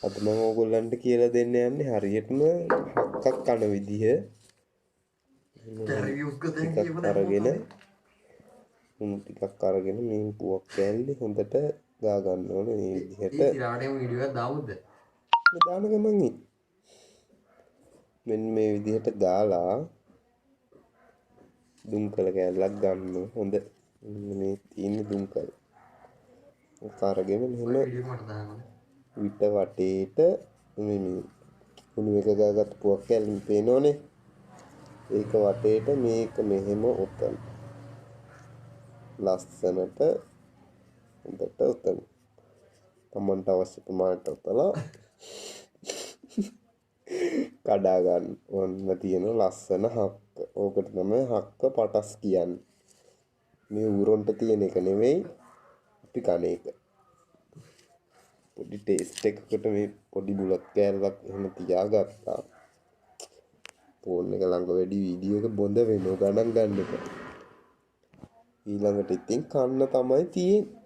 අද මම ඕගොල්ලන්ට කියලා දෙන්න යන්නේ හරියටම හක්කක් කන විදිහ. ටිකක් අරගෙන උණු ටිකක් අරගෙන මේ පුවක් කෑල්ලි හොඳට ගා ගන්න ඕනේ මේ විදිහට. ඊළඟට වීඩියෝ එකක් දාමුද? දාන ගමන් මෙන්න මේ විදිහට ගාලා දුම්කල කෑල්ලක් ගන්න හොඳ මේ තියෙන දුම්කල. අරගෙන මෙහෙම විට වටේට මේ උණු එක ගාගත්ත පුවක් කෑල්ලක් පේනෝනේ. ඒක වටේට මේක මෙහෙම ඔතන. ලස්සනට හොඳට ඔතන. තමන්ට අවශ්‍ය ප්‍රමාණයට ඔතලා කඩා ගන්න. ඔන්න තියෙන ලස්සන හක්ක. ඕකට තමයි හක්ක පටස් කියන්නේ. මේ ඌරොන්ට තියෙන එක නෙවෙයි අපි කන එක. පොඩි ටේස්ට් එකකට මේ පොඩි බුලත් කෑල්ලක් එහෙම තියාගත්තා. ෆෝන් එක ළඟ වැඩි වීඩියෝ එක බොඳ වෙනවා ගණන් ගන්න එපා. ඊළඟට ඉතින් කන්න තමයි තියෙන්නේ.